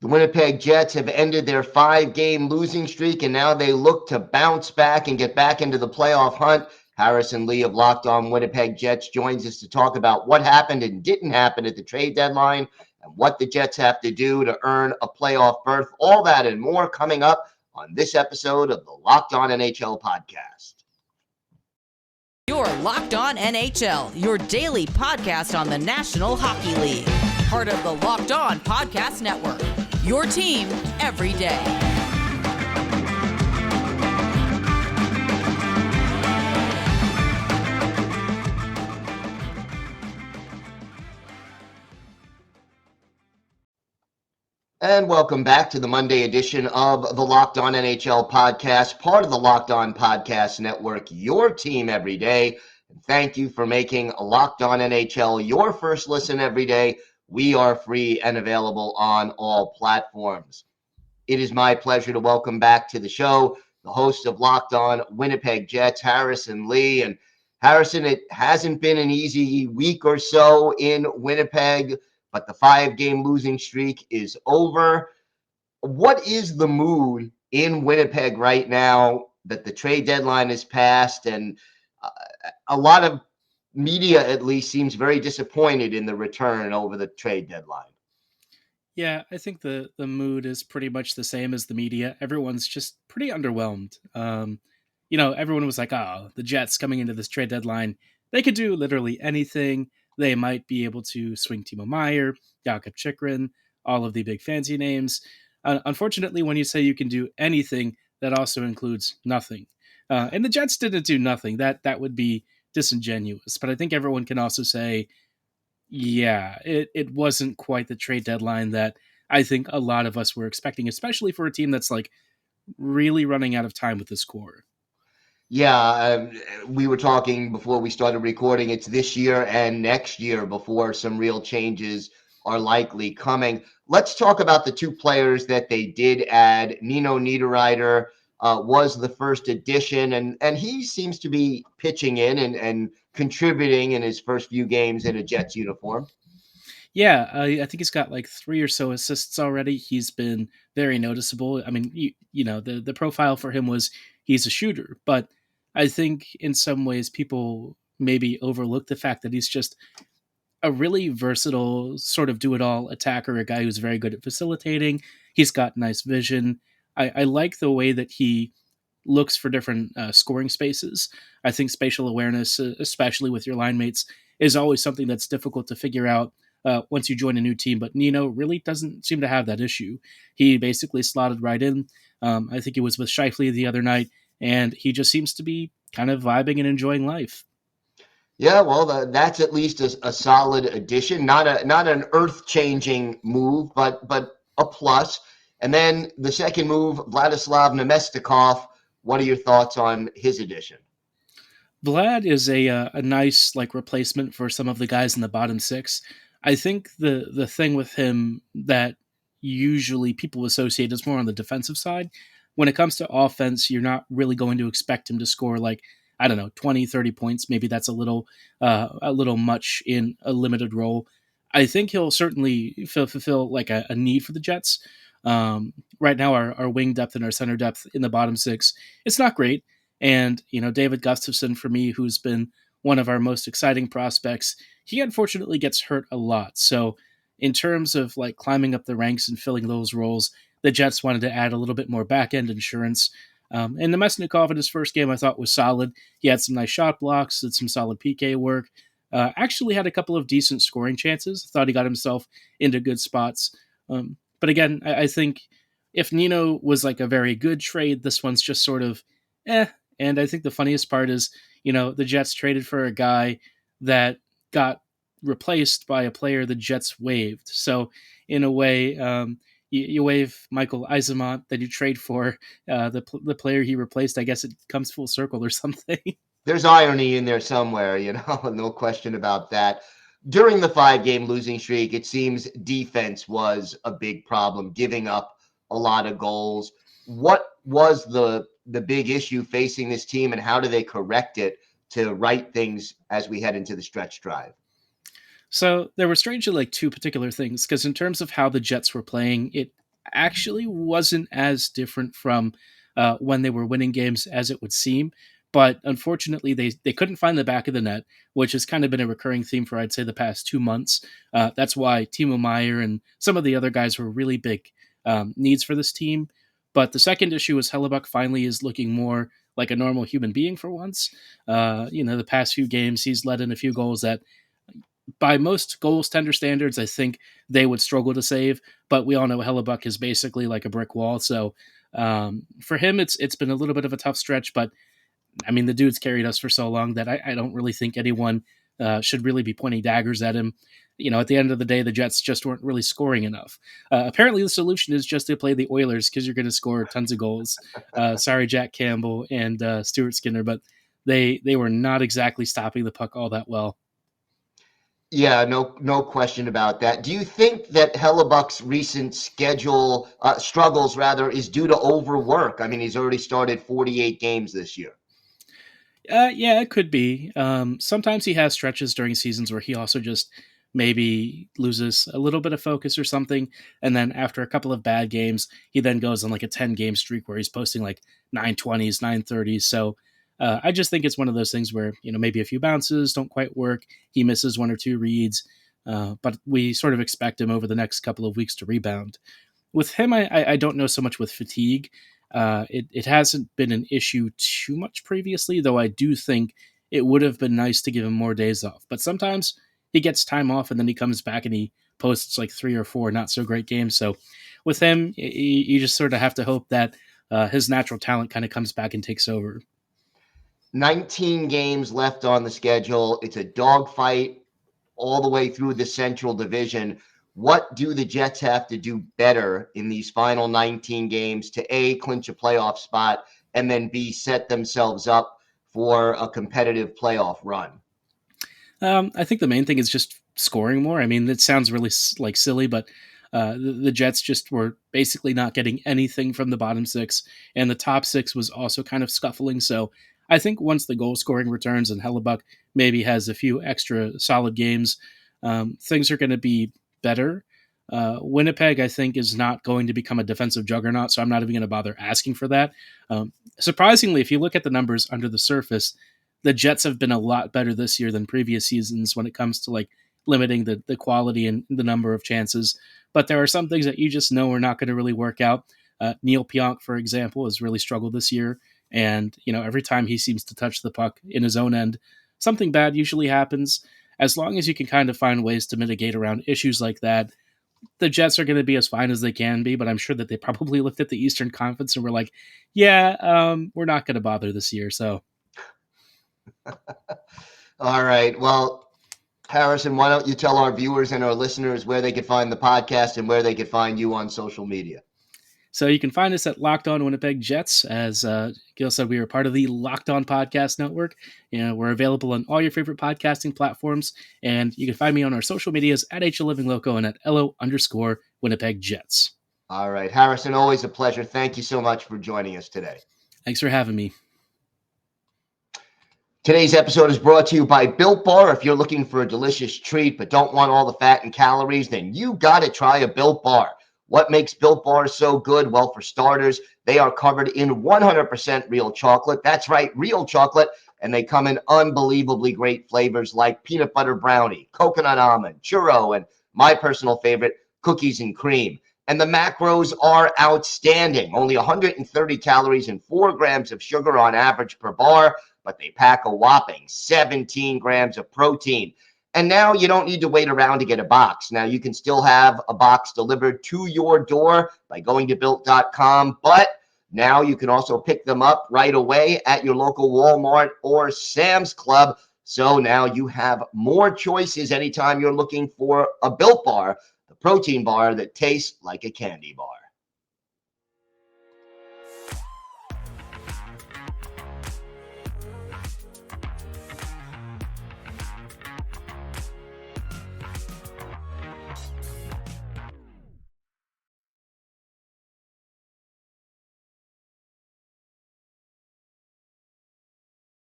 The Winnipeg Jets have ended their 5-game losing streak, and now they look to bounce back and get back into the playoff hunt. Harrison Lee of Locked On Winnipeg Jets joins us to talk about what happened and didn't happen at the trade deadline and what the Jets have to do to earn a playoff berth. All that and more coming up on this episode of the Locked On NHL Podcast. You're Locked On NHL, your daily podcast on the National Hockey League. Part of the Locked On Podcast Network, your team every day. And welcome back to the Monday edition of the Locked On NHL Podcast, part of the Locked On Podcast Network, your team every day. And thank you for making Locked On NHL your first listen every day. We are free and available on all platforms. It is my pleasure to welcome back to the show the host of Locked On Winnipeg Jets, Harrison Lee. And Harrison, it hasn't been an easy week or so in Winnipeg, but the 5-game losing streak is over. What is the mood in Winnipeg right now that the trade deadline is passed? And a lot of media, at least, seems very disappointed in the return over the trade deadline. Yeah, I think the mood is pretty much the same as the media. Everyone's just pretty underwhelmed. Everyone was like, oh, the Jets coming into this trade deadline, they could do literally anything. They might be able to swing Timo Meier, Jakob Chychrun, all of the big fancy names. Unfortunately, when you say you can do anything, that also includes nothing. And the Jets didn't do nothing. That would be disingenuous. But I think everyone can also say, yeah, it wasn't quite the trade deadline that I think a lot of us were expecting, especially for a team that's like really running out of time with this core. Yeah, we were talking before we started recording. It's this year and next year before some real changes are likely coming. Let's talk about the two players that they did add. Nino Niederreiter was the first addition, and he seems to be pitching in and contributing in his first few games in a Jets uniform. Yeah, I think he's got like 3 or so assists already. He's been very noticeable. I mean, the profile for him was he's a shooter, but I think in some ways people maybe overlook the fact that he's just a really versatile sort of do-it-all attacker, a guy who's very good at facilitating. He's got nice vision. I like the way that he looks for different scoring spaces. I think spatial awareness, especially with your line mates, is always something that's difficult to figure out once you join a new team. But Nino really doesn't seem to have that issue. He basically slotted right in. I think he was with Scheifele the other night, and he just seems to be kind of vibing and enjoying life. Yeah, well, that's at least a solid addition. Not an earth-changing move, but a plus. And then the second move, Vladislav Namestnikov. What are your thoughts on his addition? Vlad is a nice like replacement for some of the guys in the bottom six. I think the thing with him that usually people associate is more on the defensive side. When it comes to offense, you're not really going to expect him to score like, I don't know, 20, 30 points. Maybe that's a little much in a limited role. I think he'll certainly fulfill like a need for the Jets. Right now, our wing depth and our center depth in the bottom six, it's not great. And, David Gustafsson, for me, who's been one of our most exciting prospects, he unfortunately gets hurt a lot. So in terms of like climbing up the ranks and filling those roles, the Jets wanted to add a little bit more back-end insurance. And Namestnikov in his first game I thought was solid. He had some nice shot blocks, did some solid PK work, actually had a couple of decent scoring chances. Thought he got himself into good spots. But again, I think if Nino was like a very good trade, this one's just sort of And I think the funniest part is, the Jets traded for a guy that got replaced by a player the Jets waived. So in a way, you waive Michael Eissemont, then you trade for the player he replaced. I guess it comes full circle or something. There's irony in there somewhere, no question about that. During the 5-game losing streak, it seems defense was a big problem, giving up a lot of goals. What was the big issue facing this team, and how do they correct it to right things as we head into the stretch drive? So there were strangely like two particular things, because in terms of how the Jets were playing, it actually wasn't as different from when they were winning games as it would seem. But unfortunately, they couldn't find the back of the net, which has kind of been a recurring theme for, I'd say, the past 2 months. That's why Timo Meier and some of the other guys were really big needs for this team. But the second issue is Hellebuck finally is looking more like a normal human being for once. The past few games, he's let in a few goals that, by most goals tender standards, I think they would struggle to save. But we all know Hellebuck is basically like a brick wall. So for him, it's been a little bit of a tough stretch. But I mean, the dude's carried us for so long that I don't really think anyone should really be pointing daggers at him. At the end of the day, the Jets just weren't really scoring enough. Apparently, the solution is just to play the Oilers because you're going to score tons of goals. Sorry, Jack Campbell and Stuart Skinner, but they were not exactly stopping the puck all that well. Yeah, no question about that. Do you think that Hellebuck's recent schedule struggles, rather, is due to overwork? I mean, he's already started 48 games this year. Yeah, it could be. Sometimes he has stretches during seasons where he also just maybe loses a little bit of focus or something. And then after a couple of bad games, he then goes on like a 10-game streak where he's posting like 920s, 930s. So I just think it's one of those things where, maybe a few bounces don't quite work. He misses one or two reads, but we sort of expect him over the next couple of weeks to rebound. With him, I don't know so much with fatigue. It hasn't been an issue too much previously, though I do think it would have been nice to give him more days off. But sometimes he gets time off and then he comes back and he posts like 3 or 4 not so great games. So with him, you just sort of have to hope that his natural talent kind of comes back and takes over. 19 games left on the schedule. It's a dogfight all the way through the Central Division. What do the Jets have to do better in these final 19 games to A, clinch a playoff spot, and then B, set themselves up for a competitive playoff run? I think the main thing is just scoring more. I mean, it sounds really silly, but the Jets just were basically not getting anything from the bottom 6, and the top 6 was also kind of scuffling. So I think once the goal scoring returns and Hellebuck maybe has a few extra solid games, things are going to be better. Winnipeg, I think, is not going to become a defensive juggernaut, so I'm not even going to bother asking for that. Surprisingly, if you look at the numbers under the surface, the Jets have been a lot better this year than previous seasons when it comes to like limiting the quality and the number of chances. But there are some things that you just know are not going to really work out. Neil Pionk, for example, has really struggled this year. And, every time he seems to touch the puck in his own end, something bad usually happens. As long as you can kind of find ways to mitigate around issues like that, the Jets are going to be as fine as they can be. But I'm sure that they probably looked at the Eastern Conference and were like, we're not going to bother this year. So. All right. Well, Harrison, why don't you tell our viewers and our listeners where they could find the podcast and where they could find you on social media? So you can find us at Locked On Winnipeg Jets. As Gil said, we are part of the Locked On Podcast Network. We're available on all your favorite podcasting platforms. And you can find me on our social medias at HLivingLoco and at LO_Winnipeg Jets. All right. Harrison, always a pleasure. Thank you so much for joining us today. Thanks for having me. Today's episode is brought to you by Built Bar. If you're looking for a delicious treat but don't want all the fat and calories, then you got to try a Built Bar. What makes Built Bar so good? Well, for starters, they are covered in 100% real chocolate. That's right, real chocolate. And they come in unbelievably great flavors like peanut butter brownie, coconut almond, churro, and my personal favorite, cookies and cream. And the macros are outstanding. Only 130 calories and 4 grams of sugar on average per bar, but they pack a whopping 17 grams of protein. And now you don't need to wait around to get a box. Now you can still have a box delivered to your door by going to built.com, but now you can also pick them up right away at your local Walmart or Sam's Club. So now you have more choices anytime you're looking for a Built Bar, the protein bar that tastes like a candy bar.